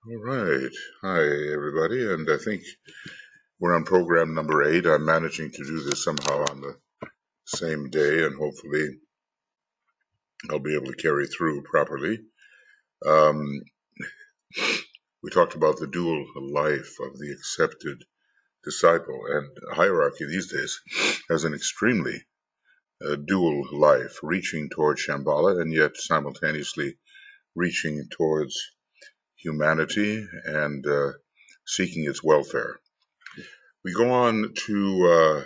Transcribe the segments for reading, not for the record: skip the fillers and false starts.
All right. Hi, everybody. And I think we're on program number 8. I'm managing to do this somehow on the same day, and hopefully I'll be able to carry through properly. Um, we talked about the dual life of the accepted disciple, and hierarchy these days has an extremely dual life, reaching towards Shambhala and yet simultaneously reaching towards humanity and seeking its welfare. We go on to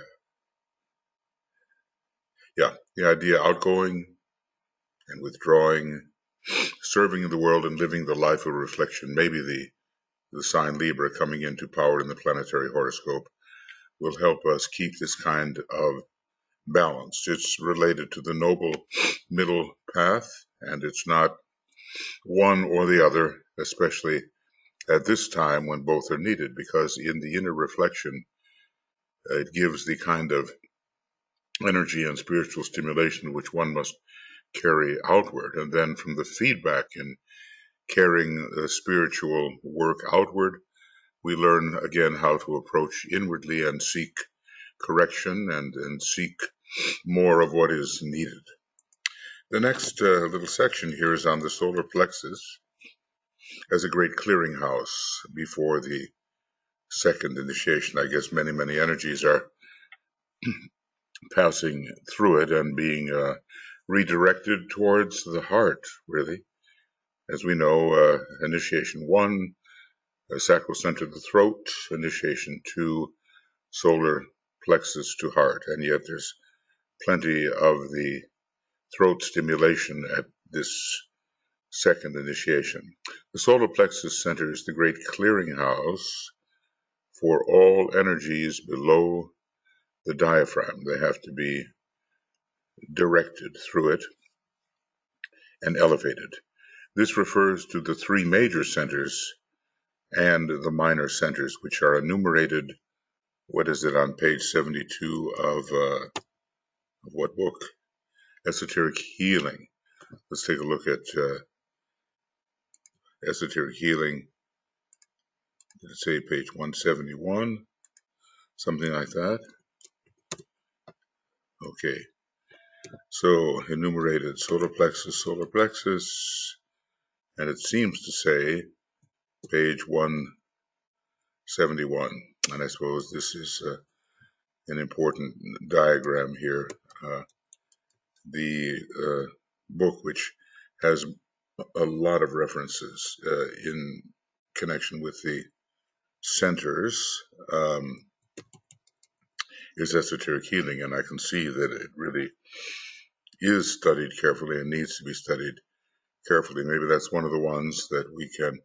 the idea outgoing and withdrawing, serving in the world and living the life of reflection. Maybe the sign Libra coming into power in the planetary horoscope will help us keep this kind of balance. It's related to the noble middle path, and it's not one or the other, especially at this time when both are needed, because in the inner reflection, it gives the kind of energy and spiritual stimulation which one must carry outward. And then from the feedback in carrying the spiritual work outward, we learn again how to approach inwardly and seek correction and seek more of what is needed. The next little section here is on the solar plexus as a great clearinghouse before the second initiation. I guess many energies are passing through it and being redirected towards the heart, really. As we know, initiation 1, sacral center of the throat, initiation 2, solar plexus to heart, and yet there's plenty of the throat stimulation at this second initiation. The solar plexus center is the great clearinghouse for all energies below the diaphragm. They have to be directed through it and elevated. This refers to the three major centers and the minor centers, which are enumerated. What is it on page 72 of what book? Esoteric Healing. Let's take a look at Esoteric Healing. Did it say page 171? Something like that. Okay. So enumerated solar plexus, and it seems to say page 171. And I suppose this is an important diagram here. The book, which has a lot of references in connection with the centers, is Esoteric Healing, and I can see that it really is studied carefully and needs to be studied carefully. Maybe that's one of the ones that we can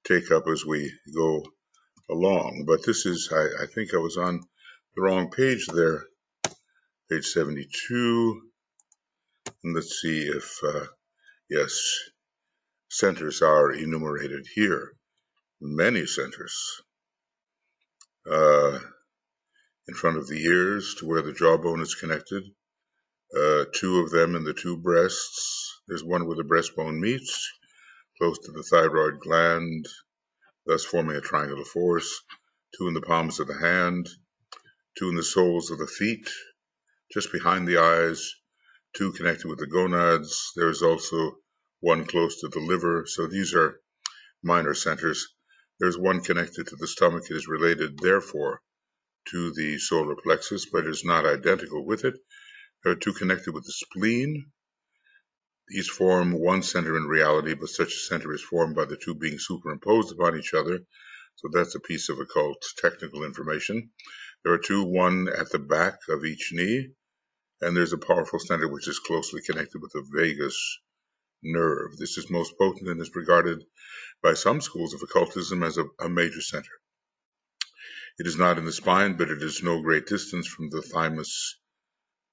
take up as we go along. But this is, I think I was on the wrong page there, page 72. And let's see if, yes, centers are enumerated here. Many centers. In front of the ears to where the jawbone is connected. Two of them in the two breasts. There's one where the breastbone meets, close to the thyroid gland, thus forming a triangular force. Two in the palms of the hand. Two in the soles of the feet, just behind the eyes. Two connected with the gonads. There's also one close to the liver. So these are minor centers. There's one connected to the stomach. It is related, therefore, to the solar plexus, but is not identical with it. There are two connected with the spleen. These form one center in reality, but such a center is formed by the two being superimposed upon each other. So that's a piece of occult technical information. There are two, one at the back of each knee, and there's a powerful center which is closely connected with the vagus nerve. This is most potent and is regarded by some schools of occultism as a major center. It is not in the spine, but it is no great distance from the thymus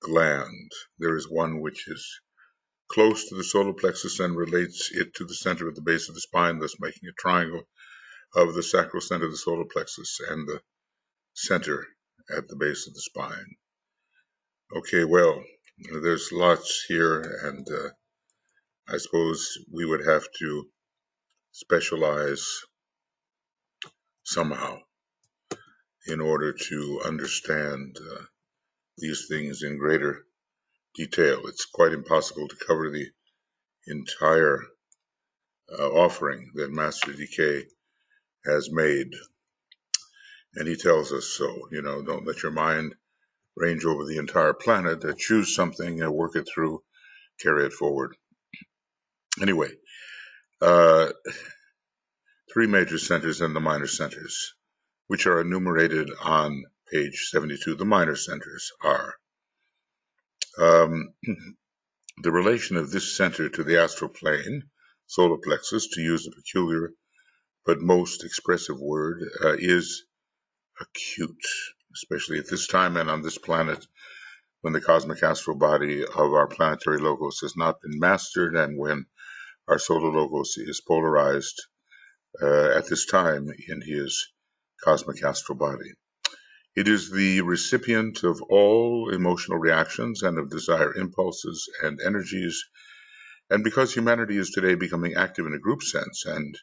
gland. There is one which is close to the solar plexus and relates it to the center at the base of the spine, thus making a triangle of the sacral center of the solar plexus and the center at the base of the spine. Okay, well, there's lots here, and I suppose we would have to specialize somehow in order to understand these things in greater detail. It's quite impossible to cover the entire offering that Master DK has made. And he tells us so, don't let your mind range over the entire planet. Choose something and work it through, carry it forward. Anyway, three major centers and the minor centers, which are enumerated on page 72. The minor centers are the relation of this center to the astral plane, solar plexus, to use a peculiar but most expressive word, is acute, especially at this time and on this planet when the cosmic astral body of our planetary logos has not been mastered and when our solar logos is polarized at this time in his cosmic astral body. It is the recipient of all emotional reactions and of desire impulses and energies. And because humanity is today becoming active in a group sense and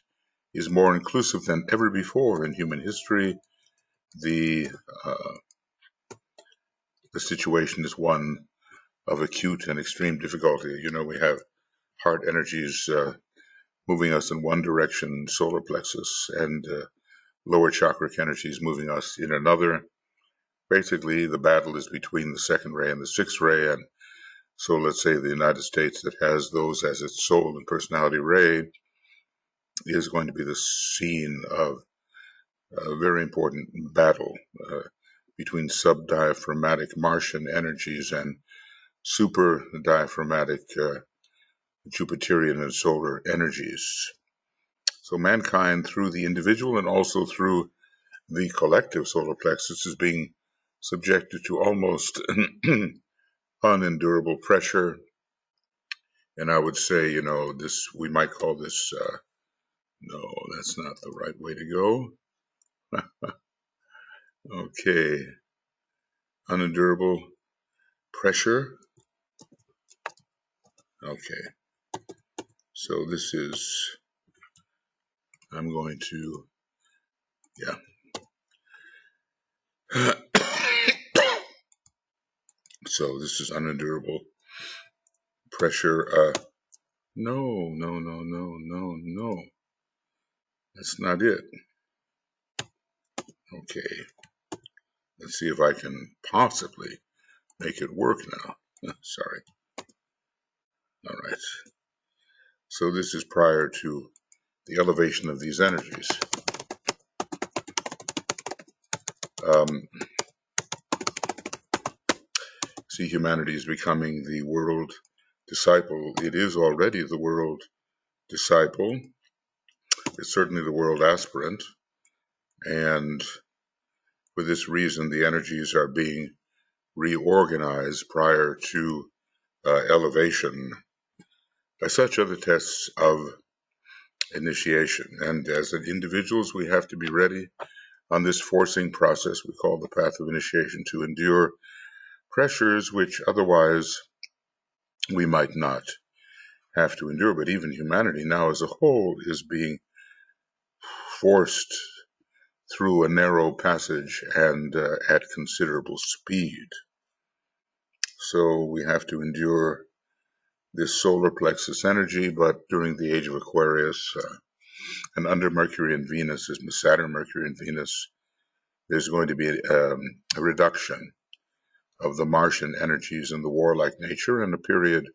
is more inclusive than ever before in human history, the situation is one of acute and extreme difficulty. We have heart energies moving us in one direction, solar plexus, and lower chakra energies moving us in another. Basically, the battle is between the second ray and the sixth ray, and so let's say the United States, that has those as its soul and personality ray, is going to be the scene of a very important battle between subdiaphragmatic Martian energies and super diaphragmatic Jupiterian and solar energies. So mankind, through the individual and also through the collective solar plexus, is being subjected to almost unendurable pressure. And I would say, this, we might call this, no, that's not the right way to go. Okay, unendurable pressure. Okay, so this is, I'm going to, yeah. So this is unendurable pressure. No. That's not it. Okay. Let's see if I can possibly make it work now. Sorry. All right. So this is prior to the elevation of these energies. See, humanity is becoming the world disciple. It is already the world disciple. It's certainly the world aspirant. And for this reason, the energies are being reorganized prior to elevation. By such are the tests of initiation. And as individuals, we have to be ready on this forcing process we call the path of initiation to endure pressures which otherwise we might not have to endure. But even humanity now as a whole is being forced through a narrow passage and at considerable speed. So we have to endure this solar plexus energy, but during the age of Aquarius and under Mercury and Venus, Saturn, Mercury, and Venus, there's going to be a reduction of the Martian energies and the warlike nature, and a period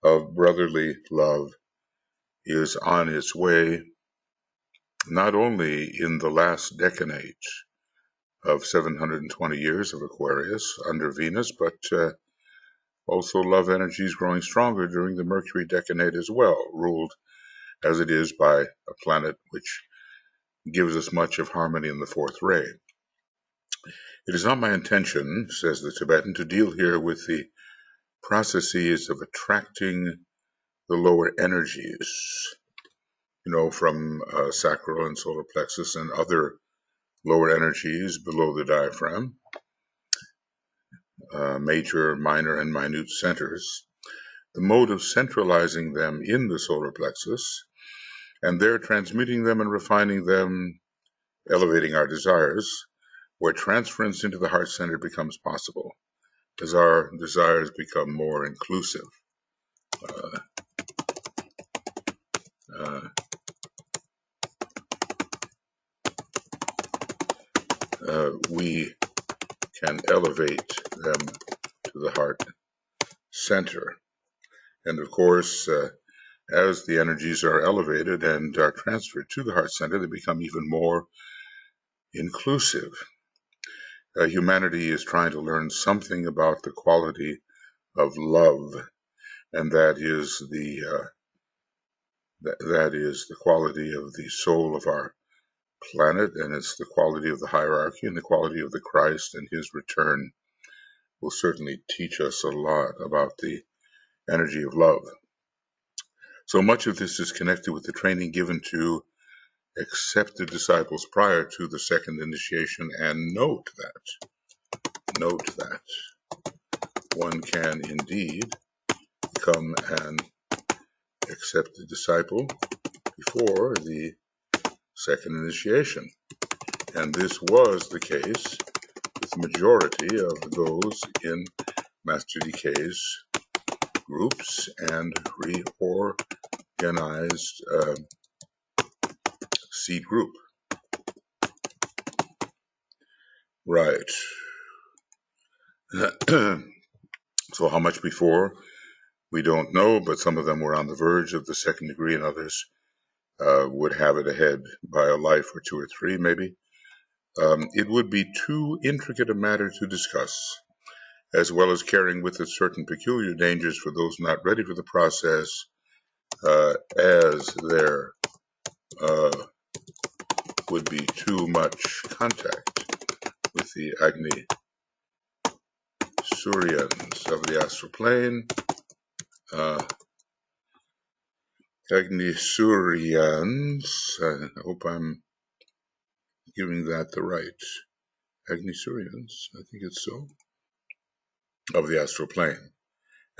of brotherly love is on its way, not only in the last decade of 720 years of Aquarius under Venus, but also love energies growing stronger during the Mercury decade as well, ruled as it is by a planet which gives us much of harmony in the fourth ray. It is not my intention, says the Tibetan, to deal here with the processes of attracting the lower energies, from sacral and solar plexus and other lower energies below the diaphragm, major, minor, and minute centers, the mode of centralizing them in the solar plexus, and there transmuting them and refining them elevating our desires, where transference into the heart center becomes possible as our desires become more inclusive. We can elevate them to the heart center. And of course, as the energies are elevated and are transferred to the heart center, they become even more inclusive. Humanity is trying to learn something about the quality of love, and that is the quality of the soul of our planet, and it's the quality of the hierarchy and the quality of the Christ, and his return will certainly teach us a lot about the energy of love. So much of this is connected with the training given to accepted disciples prior to the second initiation, and note that one can indeed become an accepted disciple before the second initiation. And this was the case with the majority of those in Master DK's groups and reorganized seed group. Right. So how much before? We don't know, but some of them were on the verge of the second degree, and others would have it ahead by a life or two or three, maybe. It would be too intricate a matter to discuss, as well as carrying with it certain peculiar dangers for those not ready for the process, as there would be too much contact with the Agni Suryans of the astral plane. Agni Suryans, I hope I'm giving that the right. Agni Suryans, I think it's so, of the astral plane.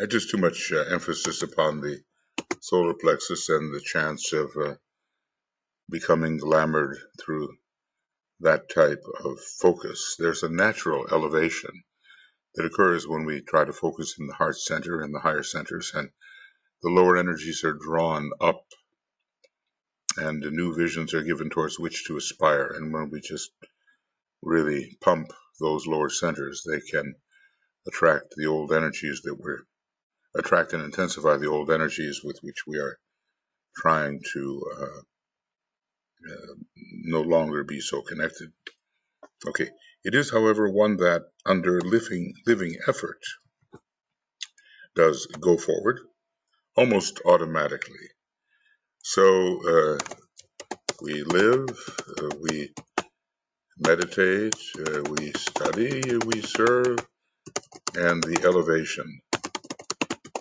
Just too much emphasis upon the solar plexus and the chance of becoming glamored through that type of focus. There's a natural elevation that occurs when we try to focus in the heart center and the higher centers, and the lower energies are drawn up and new visions are given towards which to aspire. And when we just really pump those lower centers, they can attract the old energies attract and intensify the old energies with which we are trying to no longer be so connected. Okay, it is, however, one that under living effort does go forward almost automatically. So we live, we meditate, we study, we serve, and the elevation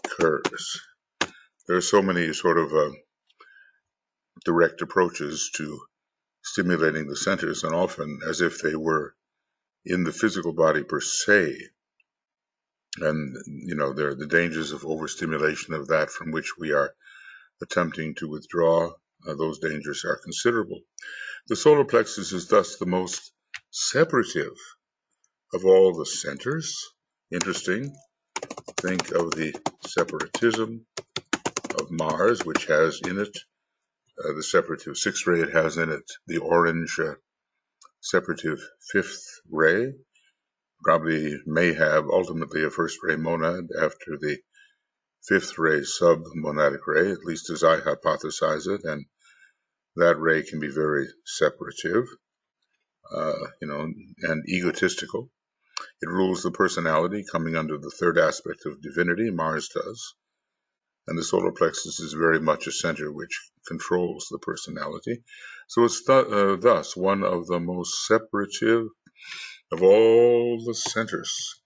occurs. There are so many sort of direct approaches to stimulating the centers, and often as if they were in the physical body per se. And, there are the dangers of overstimulation of that from which we are attempting to withdraw. Those dangers are considerable. The solar plexus is thus the most separative of all the centers. Interesting. Think of the separatism of Mars, which has in it the separative sixth ray. It has in it the orange separative fifth ray. Probably may have ultimately a first ray monad after the fifth ray sub-monadic ray, at least as I hypothesize it, and that ray can be very separative, and egotistical. It rules the personality, coming under the third aspect of divinity, Mars does, and the solar plexus is very much a center which controls the personality. So it's thus one of the most separative of all the centers.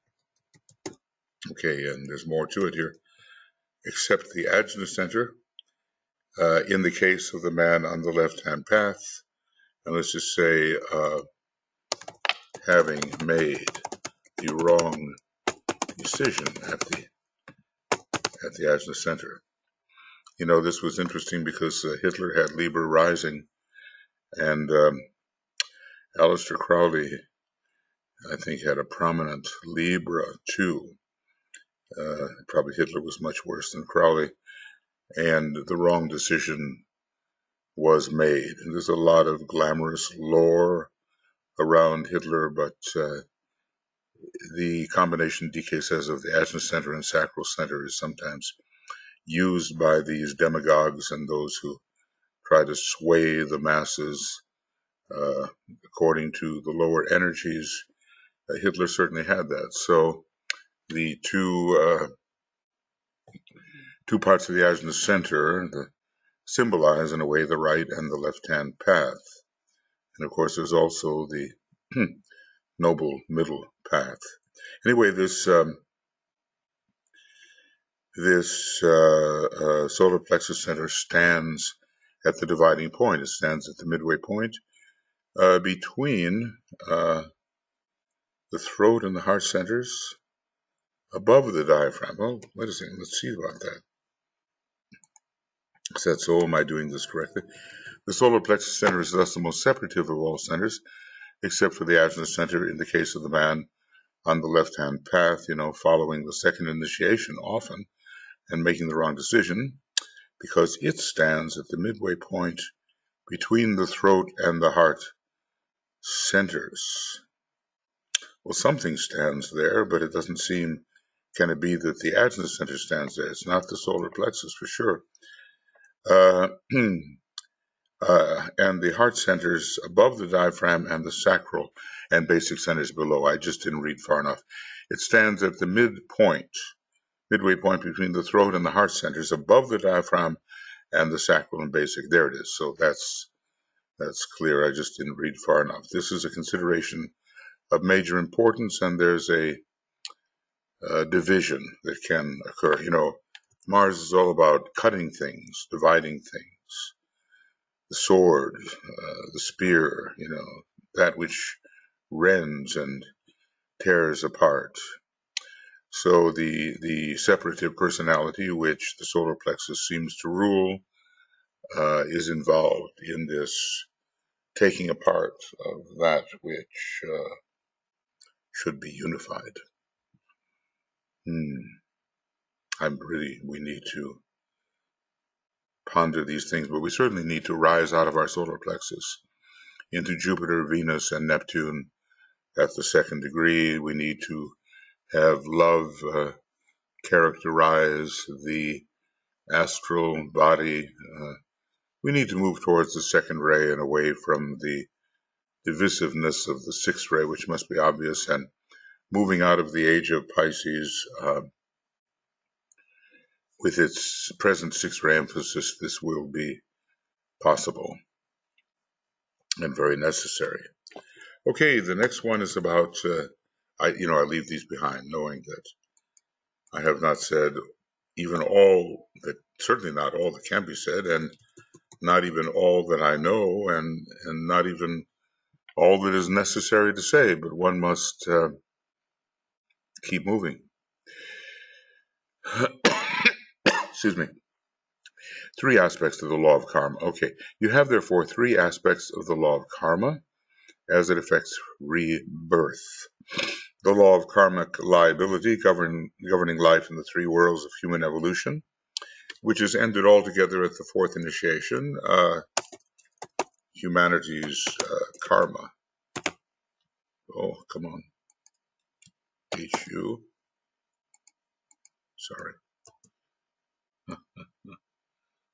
Okay, and there's more to it here. Except the Ajna center, in the case of the man on the left-hand path, and let's just say having made the wrong decision at the Ajna center. This was interesting because Hitler had Liber rising, and Aleister Crowley, I think, had a prominent Libra too. Probably Hitler was much worse than Crowley, and the wrong decision was made. And there's a lot of glamorous lore around Hitler, but the combination, DK says, of the Ajna Center and Sacral Center is sometimes used by these demagogues and those who try to sway the masses according to the lower energies. Hitler certainly had that. So the two parts of the Ajna Center symbolize, in a way, the right and the left-hand path. And of course, there's also the noble middle path. Anyway, this solar plexus center stands at the dividing point. It stands at the midway point between the throat and the heart centers, above the diaphragm. Well, wait a second. Let's see about that. I said, so am I doing this correctly? The solar plexus center is thus the most separative of all centers, except for the Ajna center in the case of the man on the left-hand path, following the second initiation often and making the wrong decision, because it stands at the midway point between the throat and the heart centers. Well, something stands there, but it doesn't seem, can it be that the Ajna center stands there? It's not the solar plexus for sure. And the heart centers above the diaphragm and the sacral and basic centers below. I just didn't read far enough. It stands at the midway point between the throat and the heart centers, above the diaphragm and the sacral and basic. There it is. So that's clear. I just didn't read far enough. This is a consideration of major importance, and there's a division that can occur. Mars is all about cutting things, dividing things. The sword, the spear, that which rends and tears apart. So the separative personality, which the solar plexus seems to rule, is involved in this taking apart of that which should be unified. We need to ponder these things, but we certainly need to rise out of our solar plexus into Jupiter, Venus, and Neptune at the second degree. We need to have love characterize the astral body. We need to move towards the second ray and away from the divisiveness of the sixth ray, which must be obvious, and moving out of the age of Pisces with its present sixth ray emphasis. This will be possible and very necessary. Okay, the next one is about, I leave these behind knowing that I have not said even all that, certainly not all that can be said, and not even all that I know, and not even all that is necessary to say, but one must keep moving. Excuse me. 3 aspects of the law of karma. Okay, you have therefore 3 aspects of the law of karma as it affects rebirth. The law of karmic liability governing life in the 3 worlds of human evolution, which is ended altogether at the 4th initiation, humanity's karma. Oh, come on. HU. Sorry.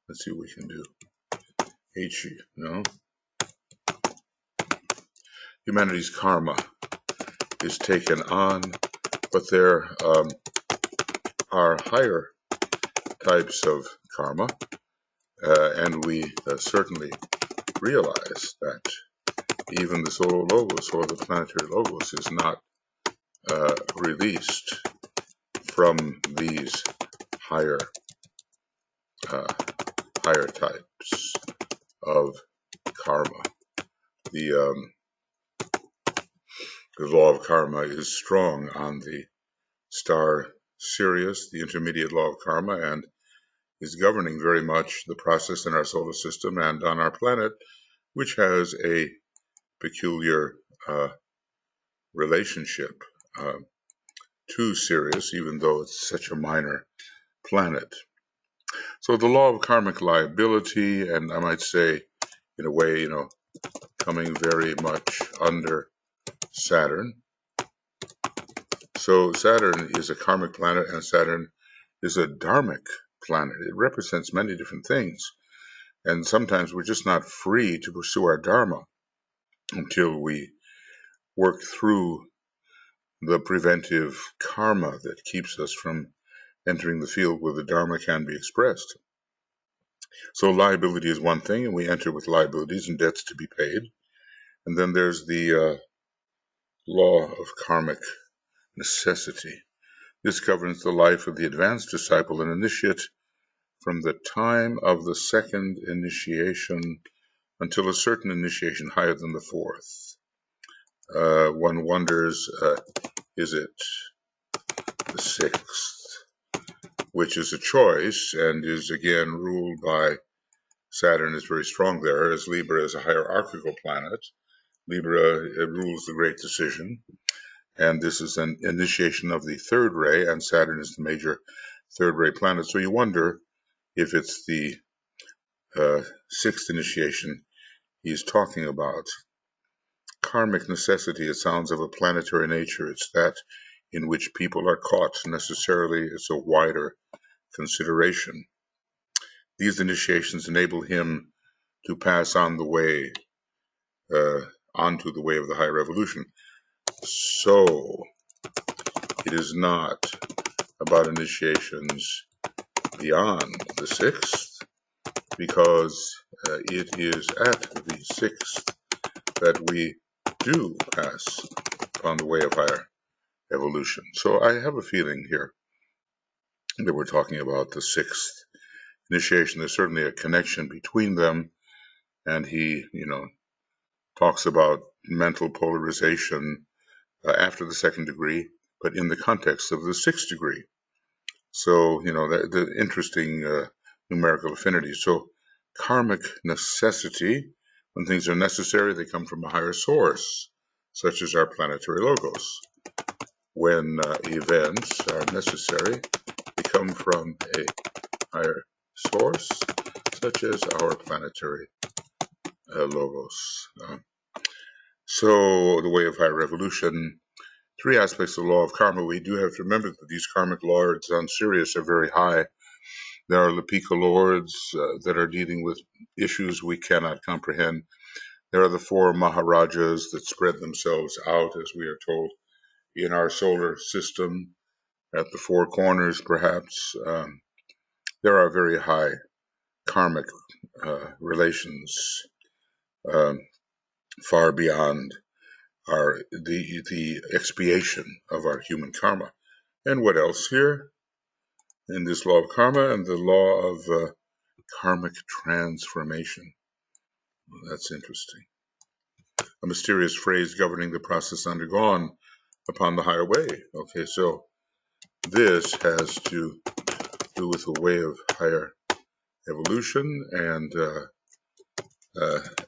Let's see what we can do. HU, no. Humanity's karma is taken on, but there are higher types of karma, and we certainly realize that even the solar logos or the planetary logos is not released from these higher types of karma. The law of karma is strong on the star Sirius, the intermediate law of karma, and is governing very much the process in our solar system and on our planet, which has a peculiar relationship, to Sirius, even though it's such a minor planet. So the law of karmic liability, and I might say, in a way, coming very much under Saturn. So Saturn is a karmic planet, and Saturn is a dharmic planet. It represents many different things. And sometimes we're just not free to pursue our dharma until we work through the preventive karma that keeps us from entering the field where the dharma can be expressed. So liability is one thing, and we enter with liabilities and debts to be paid. And then there's the law of karmic necessity. This governs the life of the advanced disciple and initiate from the time of the second initiation until a certain initiation higher than the fourth. One wonders, is it the sixth, which is a choice and is again ruled by Saturn is very strong there, as Libra is a hierarchical planet. Libra rules the great decision, and this is an initiation of the third ray, and Saturn is the major third ray planet. So you wonder if it's the sixth initiation he's talking about. Karmic necessity, it sounds of a planetary nature. It's that in which people are caught. Necessarily, it's a wider consideration. These initiations enable him to pass on the way, onto the way of the higher evolution. So, it is not about initiations beyond the sixth, because it is at the sixth that we do pass on the way of higher evolution. So I have a feeling here that we're talking about the sixth initiation. There's certainly a connection between them, and he, talks about mental polarization after the second degree, but in the context of the sixth degree. So, the interesting numerical affinity. So, karmic necessity, when things are necessary, they come from a higher source, such as our planetary logos. When events are necessary, they come from a higher source, such as our planetary logos. So, the way of higher evolution, three aspects of the law of karma. We do have to remember that these karmic lords on Sirius are very high. There are Lapika lords that are dealing with issues we cannot comprehend. There are the four Maharajas that spread themselves out, as we are told, in our solar system, at the four corners, perhaps. There are very high karmic relations, far beyond the expiation of our human karma. And what else here? In this law of karma and the law of karmic transformation. Well, that's interesting. A mysterious phrase governing the process undergone upon the higher way. Okay, so this has to do with the way of higher evolution, and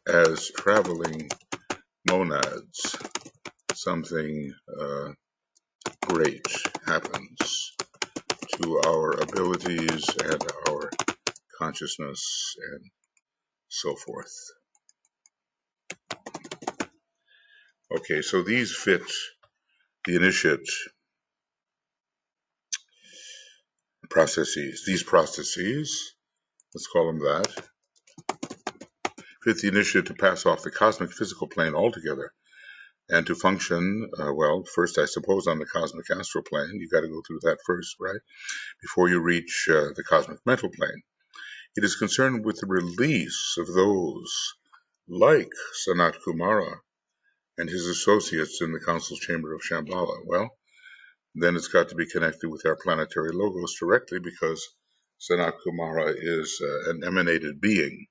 as traveling monads, something great happens to our abilities and our consciousness and so forth. Okay, so these fit the initiate processes. These processes, let's call them that, fit the initiate to pass off the cosmic physical plane altogether and to function, first, I suppose, on the cosmic astral plane. You got to go through that first, right? Before you reach the cosmic mental plane. It is concerned with the release of those like Sanat Kumara and his associates in the council chamber of Shambhala. Well, then it's got to be connected with our planetary logos directly, because Sanat Kumara is an emanated being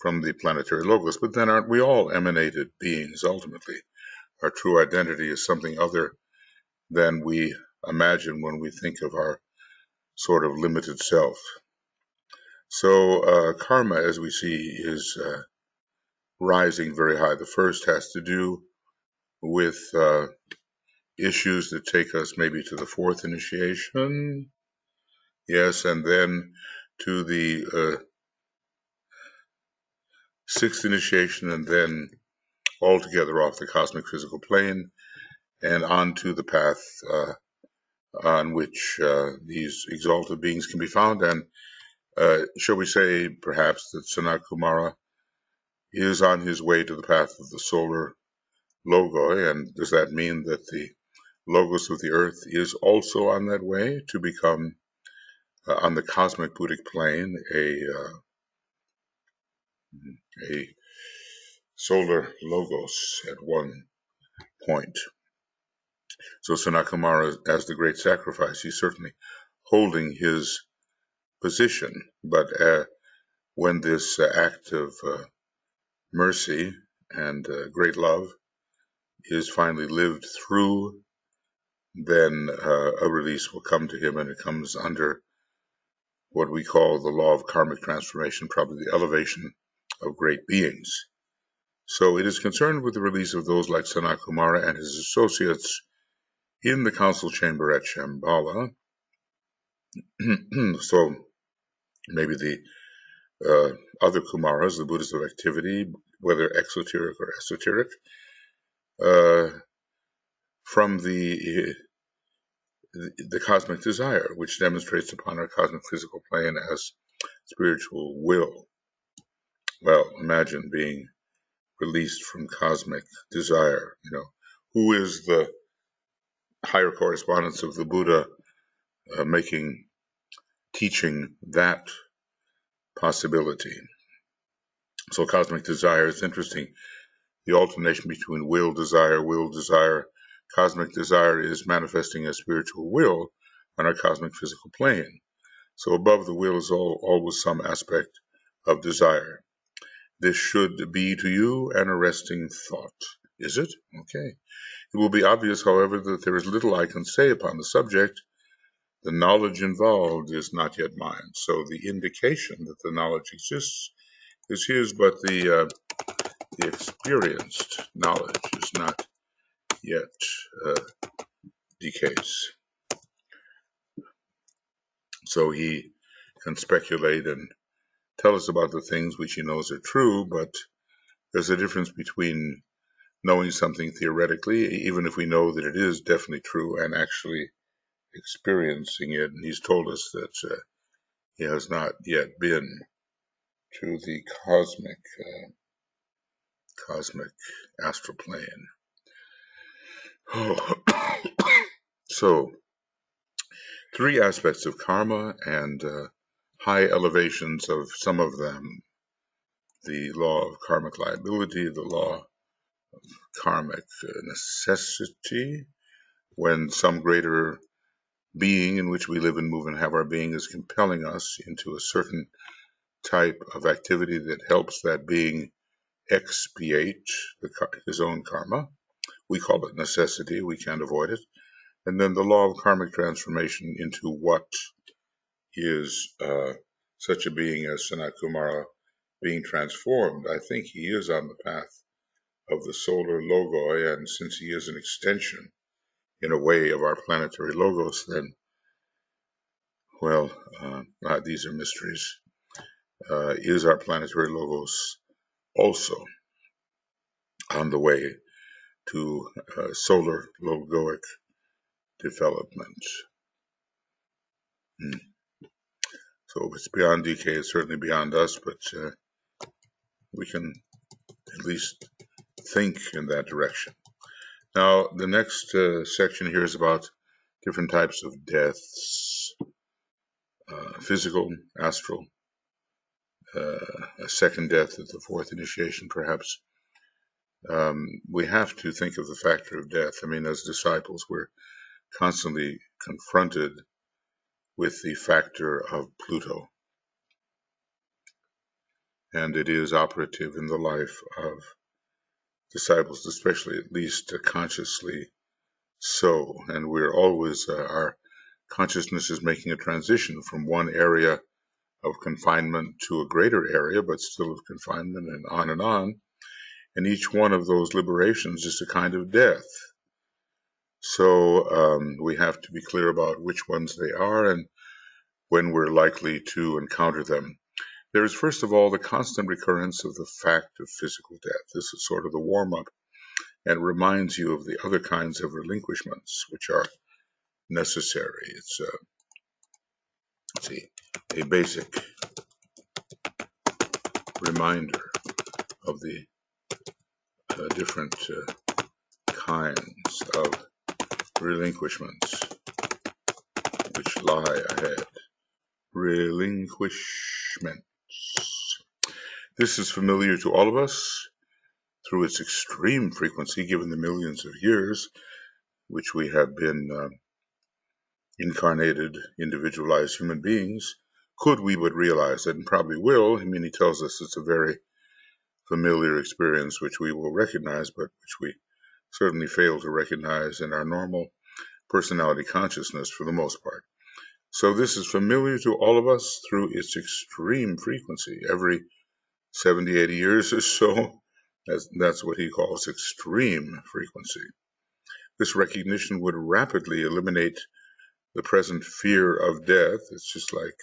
from the planetary logos. But then aren't we all emanated beings ultimately? Our true identity is something other than we imagine when we think of our sort of limited self. So karma, as we see, is rising very high. The first has to do with issues that take us maybe to the fourth initiation, yes, and then to the sixth initiation, and then altogether off the cosmic physical plane and onto the path on which these exalted beings can be found. And shall we say perhaps that Sanat Kumara is on his way to the path of the solar logoi, and does that mean that the logos of the earth is also on that way to become on the cosmic Buddhic plane a solar logos at one point? So Sanat Kumara, as the great sacrifice, he's certainly holding his position, but when this act of mercy and great love is finally lived through, then a release will come to him, and it comes under what we call the law of karmic transformation, probably the elevation of great beings. So it is concerned with the release of those like Sanat Kumara and his associates in the council chamber at Shambhala. So maybe the other Kumaras, the Buddhas of activity, whether exoteric or esoteric, from the cosmic desire, which demonstrates upon our cosmic physical plane as spiritual will. Well, imagine being released from cosmic desire. Who is the higher correspondence of the Buddha teaching that possibility? So cosmic desire is interesting. The alternation between will, desire. Cosmic desire is manifesting a spiritual will on our cosmic physical plane. So above the will is always some aspect of desire. This should be to you an arresting thought. Is it? Okay. It will be obvious, however, that there is little I can say upon the subject. The knowledge involved is not yet mine. So the indication that the knowledge exists is his, but the experienced knowledge is not yet Decay's. So he can speculate and tell us about the things which he knows are true, but there's a difference between knowing something theoretically, even if we know that it is definitely true, and actually experiencing it. And he's told us that he has not yet been to the cosmic astral plane. Oh. So, three aspects of karma and high elevations of some of them: the law of karmic liability, the law of karmic necessity, when some greater being in which we live and move and have our being is compelling us into a certain type of activity that helps that being expiate his own karma. We call it necessity. We can't avoid it. And then the law of karmic transformation into what is such a being as Sanat Kumara being transformed. I think he is on the path of the solar logoi, and since he is an extension in a way of our planetary logos, then, well, these are mysteries. Is our planetary logos also on the way to solar logoic development? So if it's beyond decay, it's certainly beyond us, but we can at least think in that direction. Now, the next section here is about different types of deaths, physical, astral, a second death at the fourth initiation, perhaps. We have to think of the factor of death. I mean, as disciples, we're constantly confronted with the factor of Pluto, and it is operative in the life of disciples, especially at least consciously so. And we're always, our consciousness is making a transition from one area of confinement to a greater area, but still of confinement, and on and on. And each one of those liberations is a kind of death. So we have to be clear about which ones they are and when we're likely to encounter them. There is, first of all, the constant recurrence of the fact of physical death. This is sort of the warm-up and reminds you of the other kinds of relinquishments which are necessary. It's a basic reminder of the different kinds of relinquishments which lie ahead. Relinquishments. This is familiar to all of us through its extreme frequency, given the millions of years which we have been incarnated, individualized human beings. Could we but realize it, and probably will. I mean, he tells us it's a very familiar experience which we will recognize, but which we certainly fail to recognize in our normal personality consciousness for the most part. So this is familiar to all of us through its extreme frequency. Every 70, 80 years or so, that's what he calls extreme frequency. This recognition would rapidly eliminate the present fear of death. It's just like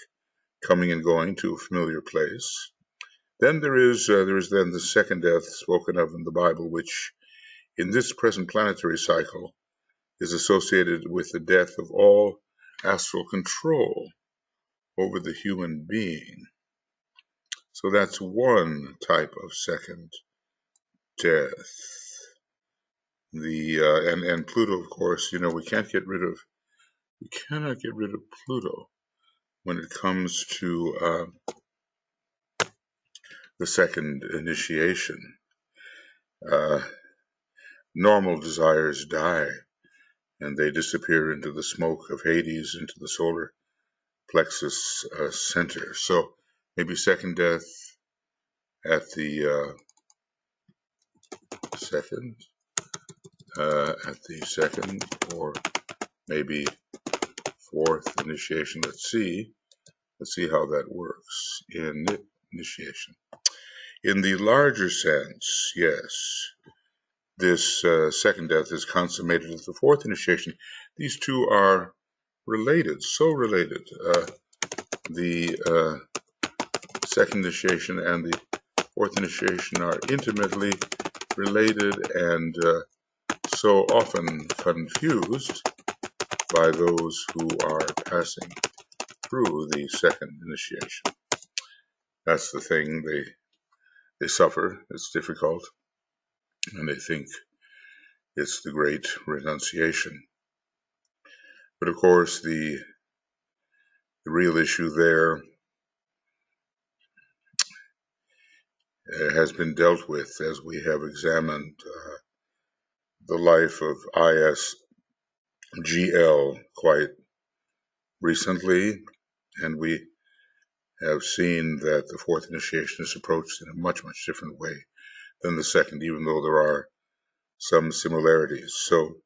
coming and going to a familiar place. Then there is then the second death spoken of in the Bible, which in this present planetary cycle is associated with the death of all astral control over the human being. So that's one type of second death. And Pluto, of course, we cannot get rid of Pluto when it comes to the second initiation. Normal desires die, and they disappear into the smoke of Hades, into the solar plexus center. So maybe second death at the second, or maybe fourth initiation. Let's see how that works in initiation. In the larger sense, yes, this second death is consummated at the fourth initiation. These two are related, so related. The second initiation and the fourth initiation are intimately related and so often confused by those who are passing through the second initiation. That's the thing. They suffer. It's difficult. And they think it's the great renunciation. But of course, the real issue there has been dealt with as we have examined the life of ISGL quite recently, and we have seen that the fourth initiation is approached in a much, much different way than the second, even though there are some similarities. So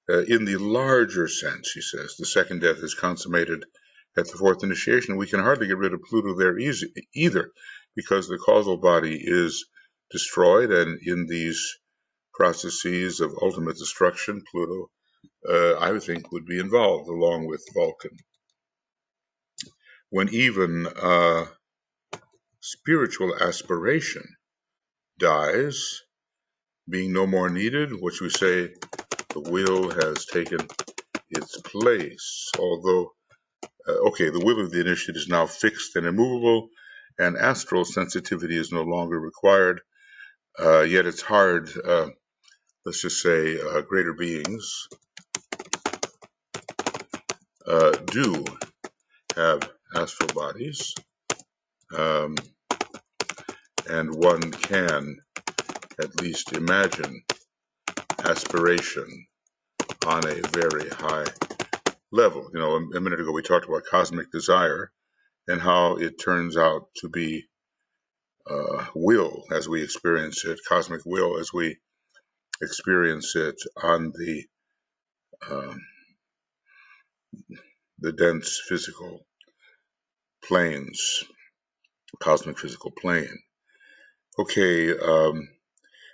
in the larger sense, he says, the second death is consummated at the fourth initiation. We can hardly get rid of Pluto there either, because the causal body is destroyed, and in these processes of ultimate destruction, Pluto, I would think, would be involved along with Vulcan. When even spiritual aspiration dies, being no more needed, which we say the will has taken its place. Although, the will of the initiate is now fixed and immovable, and astral sensitivity is no longer required. Yet it's hard, let's just say, greater beings do have astral bodies, and one can at least imagine aspiration on a very high level. A minute ago we talked about cosmic desire and how it turns out to be will as we experience it, cosmic will as we experience it on the dense physical planes, cosmic physical plane. Okay,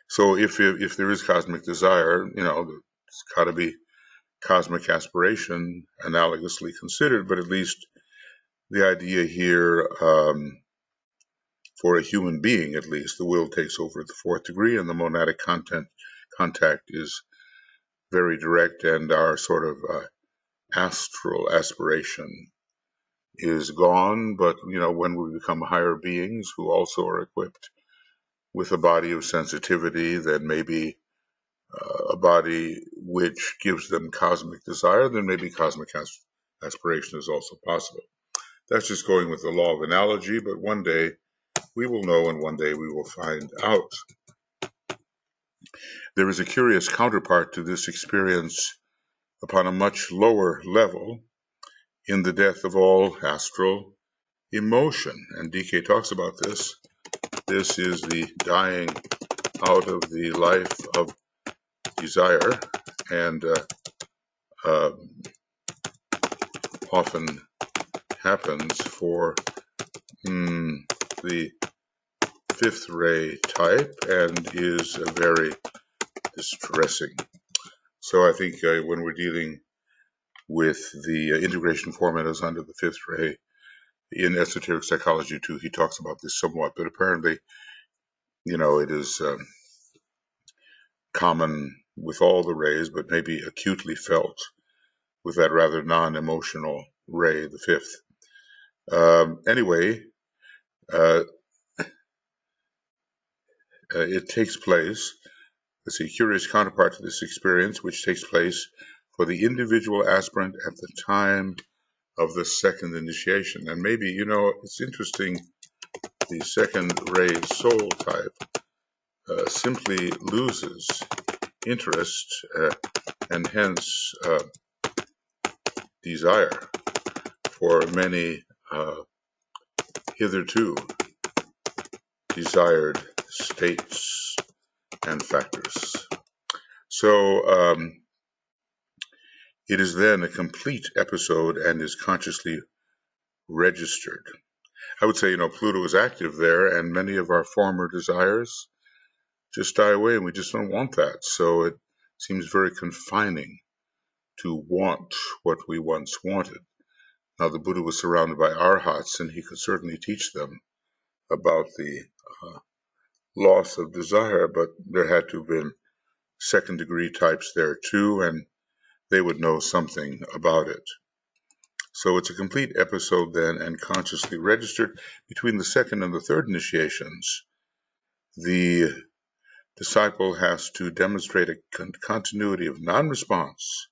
so if there is cosmic desire, it's got to be cosmic aspiration analogously considered, but at least the idea here, for a human being at least, the will takes over at the fourth degree, and the monadic contact is very direct, and our sort of astral aspiration is gone. But when we become higher beings who also are equipped with a body of sensitivity, then maybe a body which gives them cosmic desire, then maybe cosmic aspiration is also possible. That's just going with the law of analogy, but one day we will know, and one day we will find out. There is a curious counterpart to this experience upon a much lower level in the death of all astral emotion, and DK talks about this. This is the dying out of the life of desire, and often happens for the fifth ray type and is very distressing. So I think when we're dealing with the integration formulas under the fifth ray in esoteric psychology too, he talks about this somewhat, but apparently, it is common with all the rays, but maybe acutely felt with that rather non-emotional ray, the fifth. Anyway, it takes place. It's a curious counterpart to this experience, which takes place for the individual aspirant at the time of the second initiation. And maybe, it's interesting, the second ray soul type simply loses interest and hence desire for many hitherto desired states and factors. So it is then a complete episode and is consciously registered. I would say, Pluto is active there, and many of our former desires just die away, and we just don't want that. So it seems very confining to want what we once wanted. Now, the Buddha was surrounded by arhats, and he could certainly teach them about the loss of desire, but there had to have been second degree types there too, and they would know something about it. So it's a complete episode then, and consciously registered between the second and the third initiations. The disciple has to demonstrate a continuity of non-response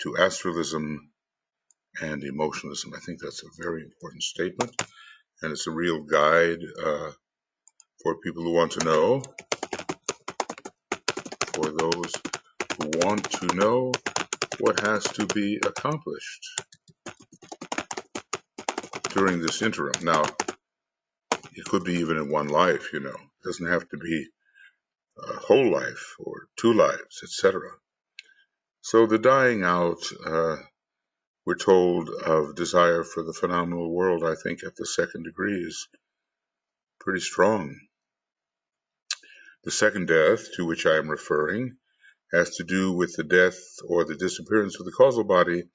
to astralism and emotionalism. I think that's a very important statement, and it's a real guide for people who want to know, for those who want to know what has to be accomplished during this interim. Now, it could be even in one life, It doesn't have to be a whole life or two lives, etc. So the dying out, we're told, of desire for the phenomenal world, I think at the second degree is pretty strong. The second death, to which I am referring, has to do with the death or the disappearance of the causal body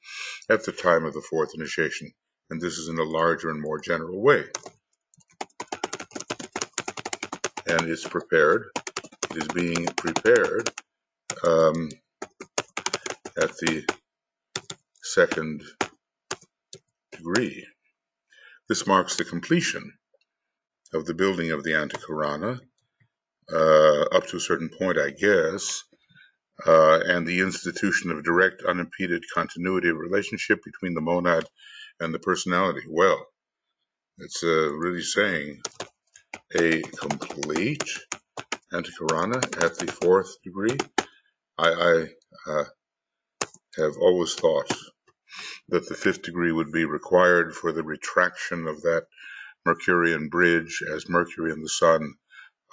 at the time of the fourth initiation. And this is in a larger and more general way. And it's prepared. It is being prepared at the second degree. This marks the completion of the building of the Antakarana, up to a certain point, I guess, and the institution of direct, unimpeded continuity of relationship between the monad and the personality. Well, it's really saying a complete Antakarana at the fourth degree. I have always thought that the fifth degree would be required for the retraction of that Mercurian bridge, as Mercury and the Sun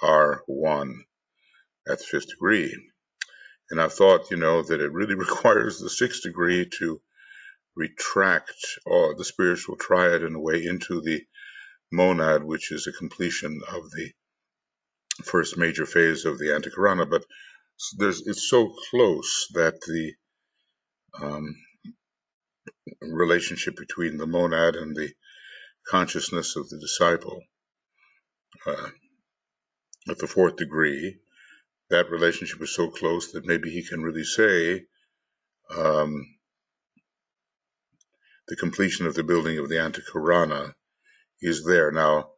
are one at the fifth degree. And I thought, that it really requires the sixth degree to retract the spiritual triad in a way into the monad, which is a completion of the first major phase of the Antikarana. But it's so close that the relationship between the monad and the consciousness of the disciple at the fourth degree, that relationship is so close that maybe he can really say the completion of the building of the Antikarana is there. Now,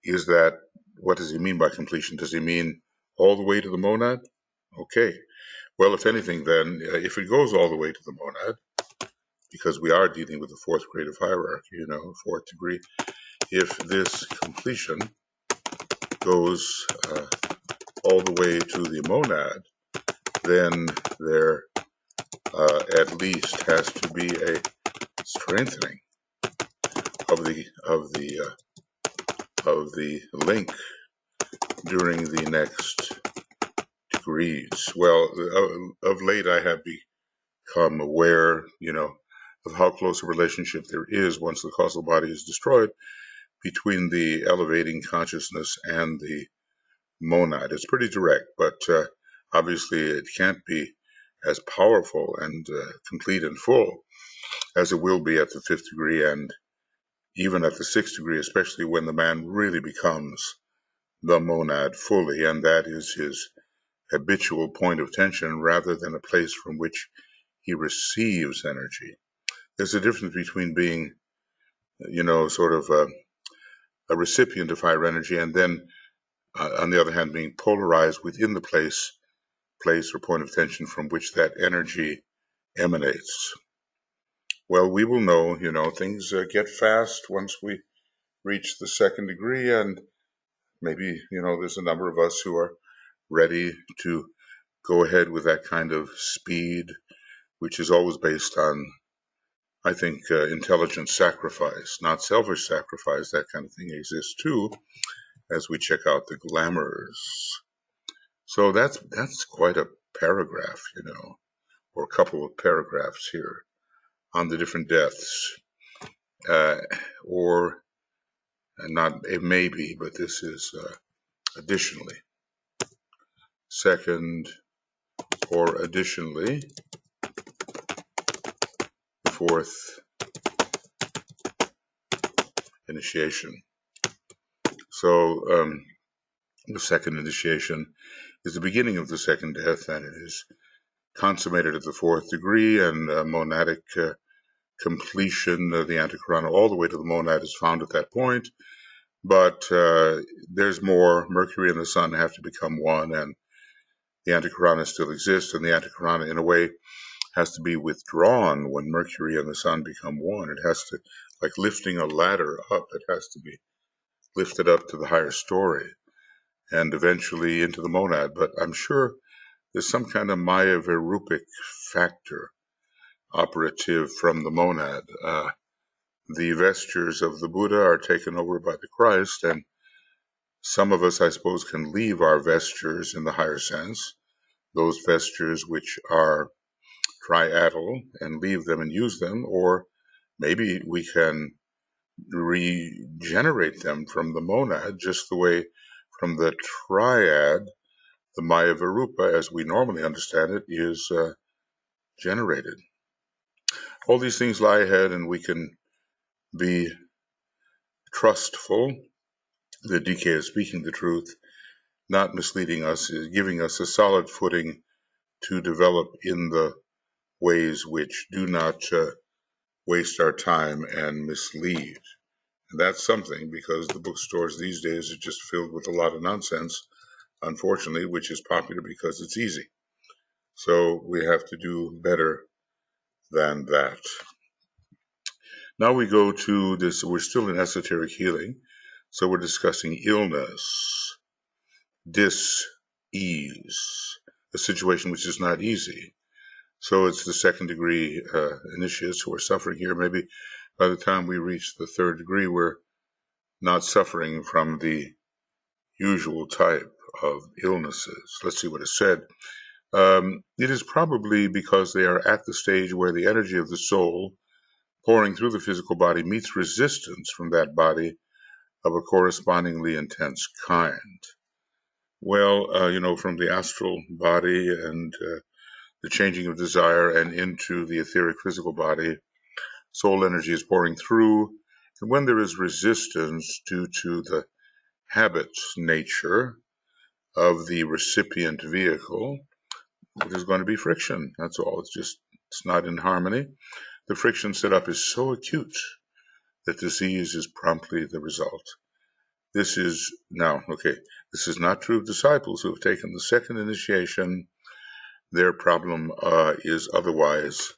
is that, what does he mean by completion? Does he mean all the way to the monad? Okay. Well, if anything, then, if it goes all the way to the monad, because we are dealing with the fourth grade of hierarchy, fourth degree, if this completion goes all the way to the monad, then there at least has to be a strengthening of the link during the next degrees. Well, of late I have become aware, of how close a relationship there is once the causal body is destroyed between the elevating consciousness and the monad. It's pretty direct, but obviously it can't be as powerful and complete and full as it will be at the fifth degree and even at the sixth degree, especially when the man really becomes the monad fully, and that is his habitual point of tension rather than a place from which he receives energy. There's a difference between being, sort of a recipient of higher energy and then, on the other hand, being polarized within the place or point of tension from which that energy emanates. Well, we will know, things get fast once we reach the second degree, and maybe, there's a number of us who are ready to go ahead with that kind of speed, which is always based on, I think, intelligent sacrifice, not selfish sacrifice. That kind of thing exists too, as we check out the glamours. So that's quite a paragraph, or a couple of paragraphs here on the different deaths, or not it may be, but this is additionally. Second, or additionally, fourth initiation. So the second initiation is the beginning of the second death, and it is consummated at the fourth degree, and monadic completion of the Antikarana all the way to the monad is found at that point. But there's more. Mercury and the sun have to become one, and the Antikarana still exists, and the Antikarana, in a way, has to be withdrawn when Mercury and the sun become one. It has to, like lifting a ladder up, it has to be lifted up to the higher story and eventually into the monad. But I'm sure there's some kind of Maya Virupic factor operative from the monad. The vestures of the Buddha are taken over by the Christ, and some of us, I suppose, can leave our vestures in the higher sense, those vestures which are triadal, and leave them and use them, or maybe we can regenerate them from the monad, just the way from the triad, the Maya Virupa, as we normally understand it, is generated. All these things lie ahead, and we can be trustful that DK is speaking the truth, not misleading us, is giving us a solid footing to develop in the ways which do not waste our time and mislead. And that's something, because the bookstores these days are just filled with a lot of nonsense, unfortunately, which is popular because it's easy. So we have to do better than that. Now we go to this, we're still in esoteric healing, so we're discussing illness, dis-ease, a situation which is not easy. So it's the second degree initiates who are suffering here. Maybe by the time we reach the third degree, we're not suffering from the usual type of illnesses. Let's see what is said. It is probably because they are at the stage where the energy of the soul pouring through the physical body meets resistance from that body of a correspondingly intense kind. Well, from the astral body and the changing of desire and into the etheric physical body, soul energy is pouring through. And when there is resistance due to the habit nature of the recipient vehicle, there's going to be friction. That's all. It's not in harmony. The friction set up is so acute that disease is promptly the result. This is not true of disciples who have taken the second initiation. Their problem is otherwise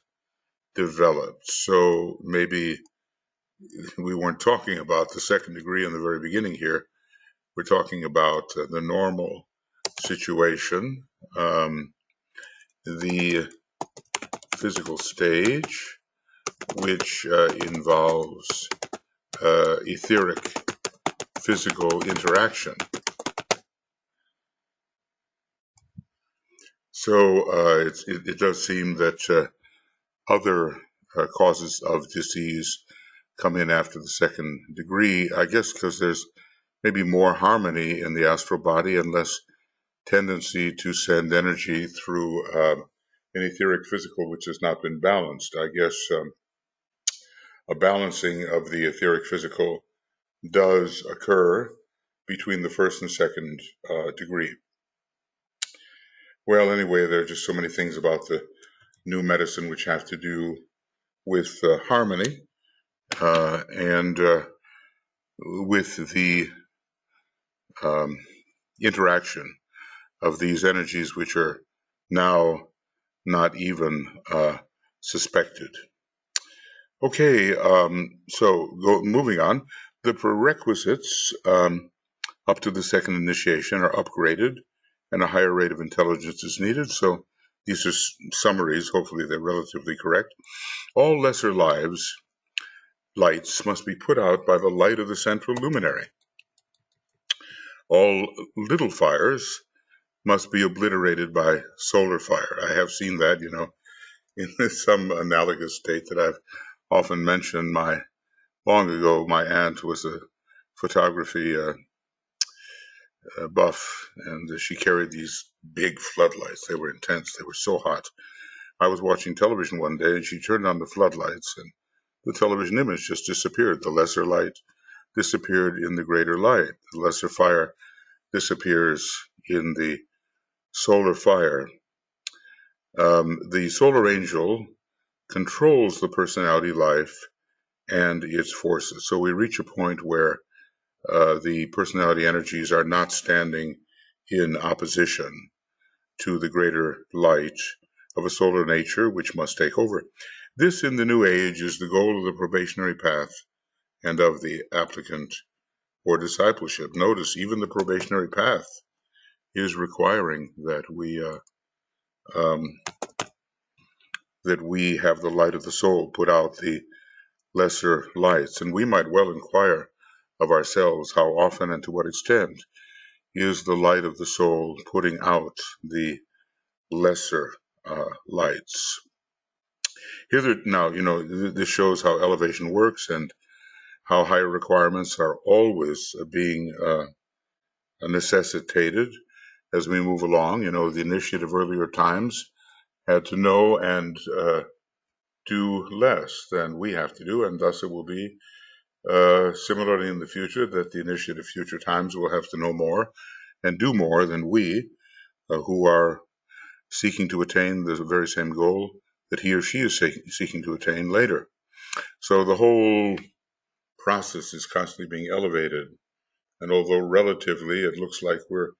developed. So maybe we weren't talking about the second degree in the very beginning here. We're talking about the normal situation, the physical stage, which involves etheric physical interaction. So it does seem that other causes of disease come in after the second degree, I guess because there's maybe more harmony in the astral body and less tendency to send energy through an etheric physical which has not been balanced. I guess a balancing of the etheric physical does occur between the first and second degree. Well, anyway, there are just so many things about the new medicine which have to do with harmony and with the interaction of these energies which are now not even suspected. Okay, moving on. The prerequisites up to the second initiation are upgraded and a higher rate of intelligence is needed. So these are summaries. Hopefully they're relatively correct. All lesser lights must be put out by the light of the central luminary. All little fires must be obliterated by solar fire. I have seen that, in some analogous state that I've often mentioned. Long ago, my aunt was a photography buff, and she carried these big floodlights. They were intense. They were so hot. I was watching television one day, and she turned on the floodlights, and the television image just disappeared. The lesser light disappeared in the greater light. The lesser fire disappears in the solar fire. The solar angel controls the personality life and its forces. So we reach a point where the personality energies are not standing in opposition to the greater light of a solar nature, which must take over. This, in the new age, is the goal of the probationary path and of the applicant for discipleship. Notice, even the probationary path is requiring that we have the light of the soul put out the lesser lights. And we might well inquire of ourselves how often and to what extent is the light of the soul putting out the lesser lights. Now, this shows how elevation works and how higher requirements are always being necessitated as we move along. The initiate of earlier times had to know and do less than we have to do, and thus it will be similarly in the future that the initiate of future times will have to know more and do more than we, who are seeking to attain the very same goal that he or she is seeking to attain later. So the whole process is constantly being elevated. And although relatively it looks like we're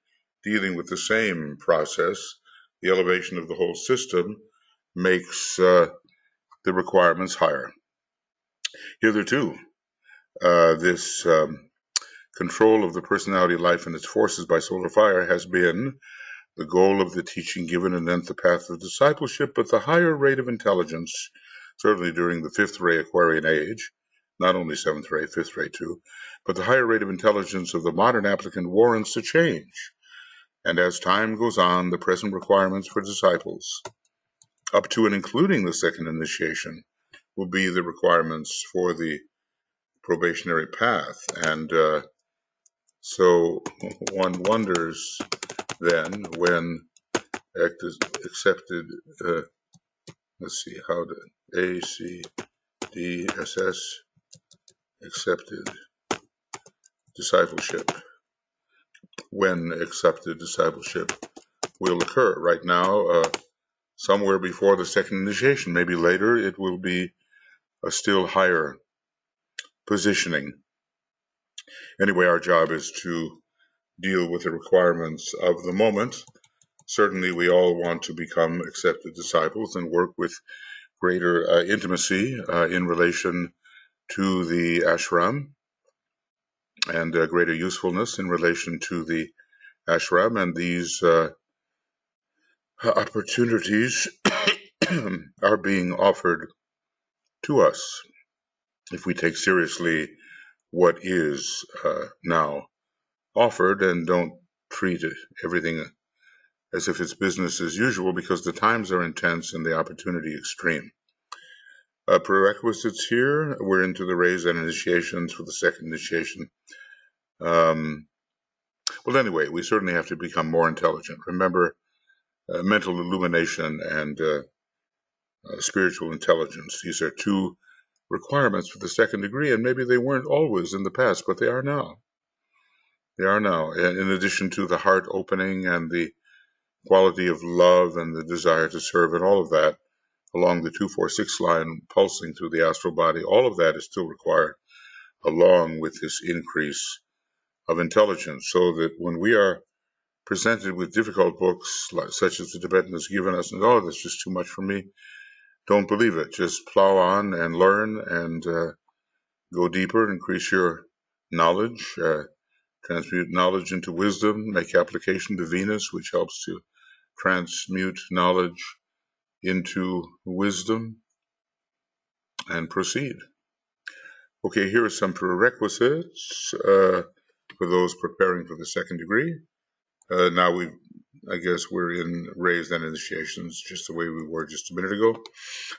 dealing with the same process, the elevation of the whole system makes the requirements higher. Hitherto, this control of the personality life and its forces by solar fire has been the goal of the teaching given anent the path of discipleship, but the higher rate of intelligence, certainly during the fifth ray Aquarian age, not only seventh ray, fifth ray too, but the higher rate of intelligence of the modern applicant warrants a change. And as time goes on, the present requirements for disciples, up to and including the second initiation, will be the requirements for the probationary path. And so one wonders then when accepted, let's see, how to A, C, D, S, S, accepted discipleship, when accepted discipleship will occur. Right now, somewhere before the second initiation, maybe later, it will be a still higher positioning. Anyway, our job is to deal with the requirements of the moment. Certainly, we all want to become accepted disciples and work with greater intimacy in relation to the ashram, and greater usefulness in relation to the ashram. And these opportunities are being offered to us if we take seriously what is now offered and don't treat everything as if it's business as usual, because the times are intense and the opportunity extreme. Prerequisites here, we're into the rays and initiations for the second initiation. Well, anyway, we certainly have to become more intelligent. Remember, mental illumination and spiritual intelligence. These are two requirements for the second degree, and maybe they weren't always in the past, but they are now. They are now, in addition to the heart opening and the quality of love and the desire to serve and all of that, along the 246 line pulsing through the astral body, all of that is still required, along with this increase of intelligence, so that when we are presented with difficult books, such as the Tibetan has given us, and oh, that's just too much for me, don't believe it. Just plow on and learn and go deeper, increase your knowledge, transmute knowledge into wisdom, make application to Venus, which helps to transmute knowledge into wisdom, and proceed. Okay, here are some prerequisites for those preparing for the second degree. Now I guess we're in raised and initiations, just the way we were just a minute ago.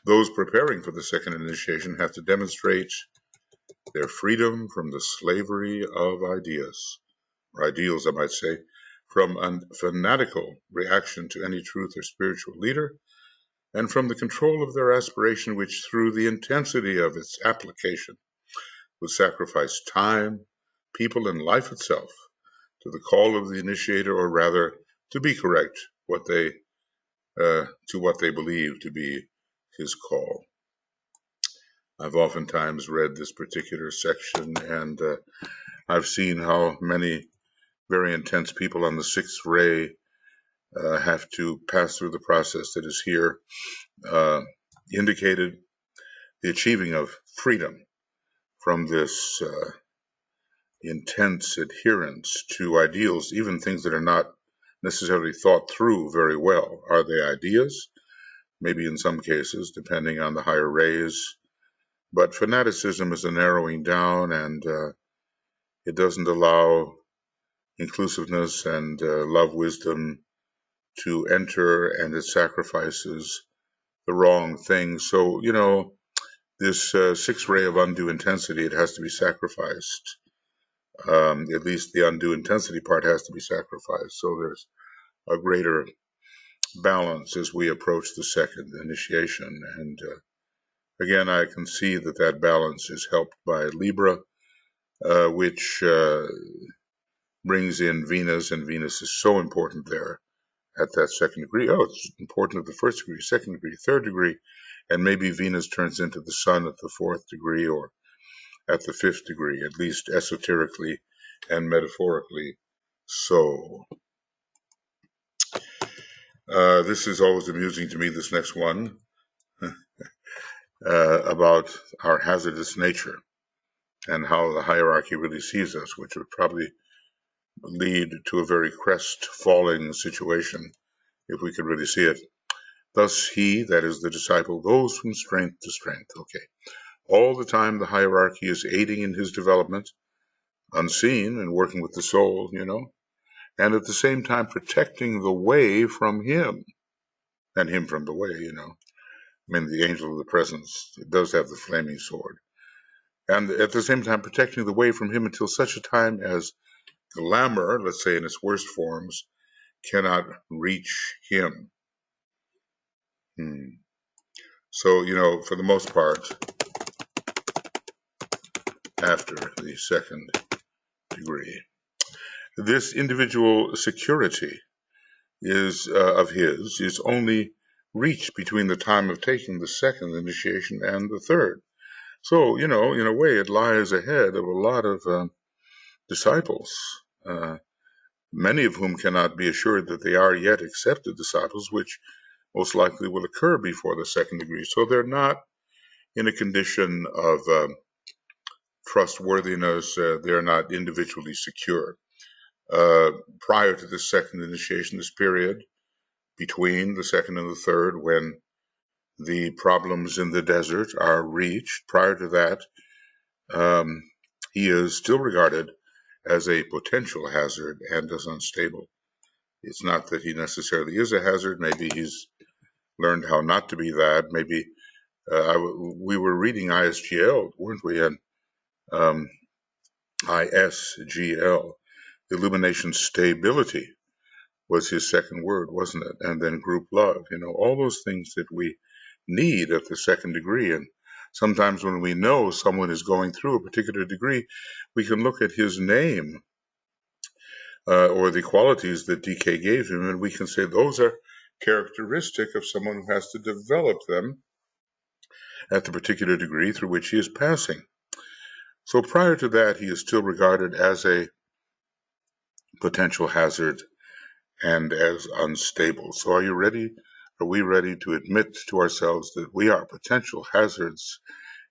Those preparing for the second initiation have to demonstrate their freedom from the slavery of ideas, or ideals, I might say, from a fanatical reaction to any truth or spiritual leader, and from the control of their aspiration, which through the intensity of its application would sacrifice time, people, and life itself to the call of the initiator, or rather, to be correct, to what they believe to be his call. I've oftentimes read this particular section, and I've seen how many very intense people on the sixth ray have to pass through the process that is here indicated, the achieving of freedom from this intense adherence to ideals, even things that are not necessarily thought through very well. Are they ideas? Maybe in some cases, depending on the higher rays. But fanaticism is a narrowing down, and it doesn't allow inclusiveness and love wisdom to enter, and it sacrifices the wrong thing. So, this sixth ray of undue intensity, it has to be sacrificed. At least the undue intensity part has to be sacrificed. So there's a greater balance as we approach the second initiation. And again, I can see that balance is helped by Libra, which brings in Venus, and Venus is so important there at that second degree. Oh, it's important at the first degree, second degree, third degree, and maybe Venus turns into the sun at the fourth degree or at the fifth degree, at least esoterically and metaphorically so. This is always amusing to me, this next one, about our hazardous nature and how the hierarchy really sees us, which would probably lead to a very crest-falling situation if we could really see it. Thus he, that is the disciple, goes from strength to strength. Okay. All the time the hierarchy is aiding in his development, unseen and working with the soul, and at the same time protecting the way from him, and him from the way, I mean, the angel of the presence does have the flaming sword. And at the same time, protecting the way from him until such a time as glamour, let's say in its worst forms, cannot reach him. So, for the most part, after the second degree, this individual security of his is only reached between the time of taking the second initiation and the third. So, in a way, it lies ahead of a lot of disciples, many of whom cannot be assured that they are yet accepted disciples, which most likely will occur before the second degree. So they're not in a condition of trustworthiness. They're not individually secure. Prior to the second initiation, this period between the second and the third, when the problems in the desert are reached, prior to that, he is still regarded as a potential hazard and as unstable. It's not that he necessarily is a hazard. Maybe he's learned how not to be that. Maybe we were reading ISGL, weren't we? And ISGL, illumination stability was his second word, wasn't it? And then group love, all those things that we need at the second degree. And sometimes when we know someone is going through a particular degree, we can look at his name or the qualities that DK gave him, and we can say those are characteristic of someone who has to develop them at the particular degree through which he is passing. So prior to that, he is still regarded as a potential hazard and as unstable. So are you ready? Are we ready to admit to ourselves that we are potential hazards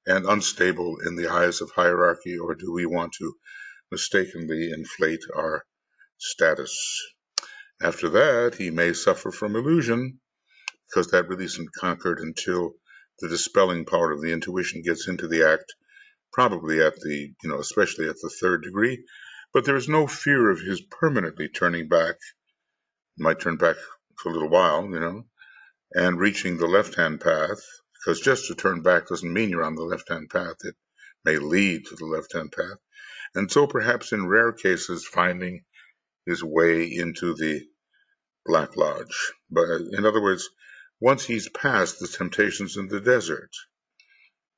and unstable in the eyes of hierarchy, or do we want to mistakenly inflate our status? After that, he may suffer from illusion, because that really isn't conquered until the dispelling power of the intuition gets into the act, probably especially at the third degree. But there is no fear of his permanently turning back. He might turn back for a little while, and reaching the left-hand path, because just to turn back doesn't mean you're on the left-hand path. It may lead to the left-hand path. And so perhaps in rare cases finding his way into the Black Lodge. But in other words, once he's past the temptations in the desert,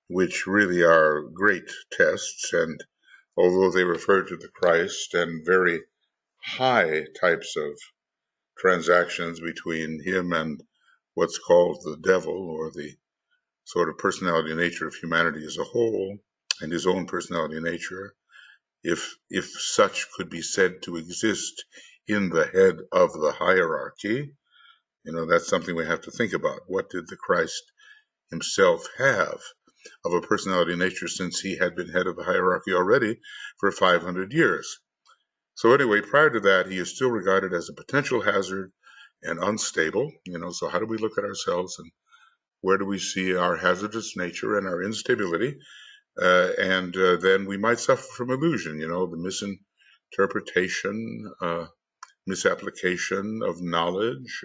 which really are great tests, and although they refer to the Christ and very high types of transactions between him and what's called the devil, or the sort of personality nature of humanity as a whole, and his own personality nature, if such could be said to exist in the head of the hierarchy, that's something we have to think about. What did the Christ himself have of a personality nature, since he had been head of the hierarchy already for 500 years? So anyway, prior to that, he is still regarded as a potential hazard and unstable. So how do we look at ourselves, and where do we see our hazardous nature and our instability? And then we might suffer from illusion, the misinterpretation, misapplication of knowledge,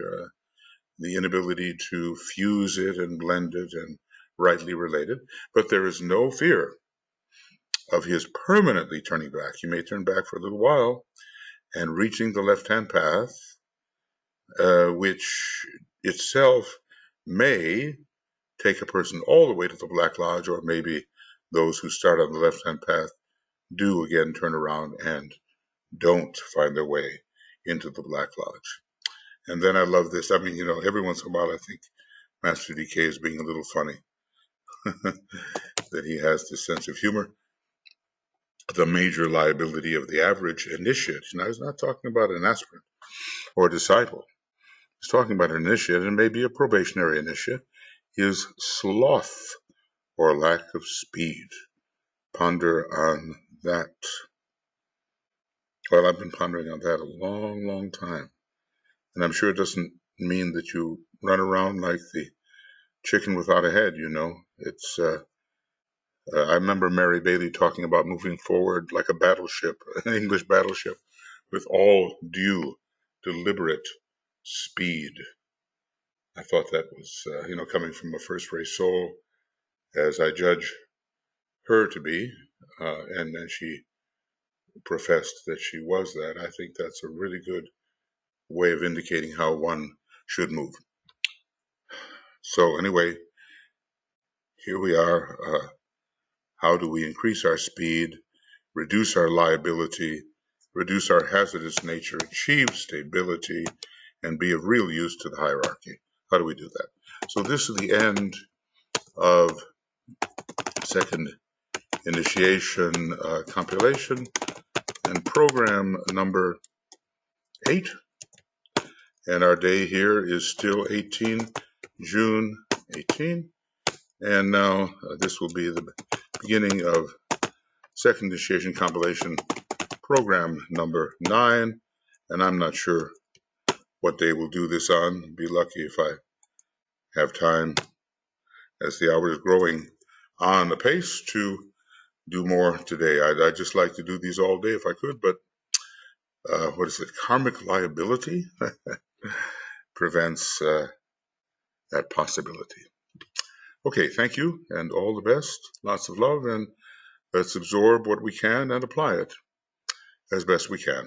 the inability to fuse it and blend it and rightly relate it. But there is no fear of his permanently turning back. He may turn back for a little while and reaching the left-hand path, which itself may take a person all the way to the Black Lodge, or maybe those who start on the left-hand path do again turn around and don't find their way into the Black Lodge. And then I love this. I mean, every once in a while I think Master DK is being a little funny, that he has this sense of humor. The major liability of the average initiate, now he's not talking about an aspirant or a disciple, he's talking about an initiate, and maybe a probationary initiate, is sloth, or lack of speed. Ponder on that. Well, I've been pondering on that a long, long time. And I'm sure it doesn't mean that you run around like the chicken without a head, It's, I remember Mary Bailey talking about moving forward like a battleship, an English battleship, with all due deliberate speed. I thought that was, coming from a first-race soul, as I judge her to be, and she professed that she was that. I think that's a really good way of indicating how one should move. So anyway, here we are. How do we increase our speed, reduce our liability, reduce our hazardous nature, achieve stability, and be of real use to the hierarchy? How do we do that? So this is the end of Second Initiation Compilation and program number 8. And our day here is still June 18. And now this will be the beginning of Second Initiation Compilation program number 9. And I'm not sure what day we'll do this on. Be lucky if I have time, as the hour is growing on the pace, to do more today. I'd just like to do these all day if I could, but what is it? Karmic liability prevents that possibility. Okay, thank you, and all the best. Lots of love, and let's absorb what we can and apply it as best we can.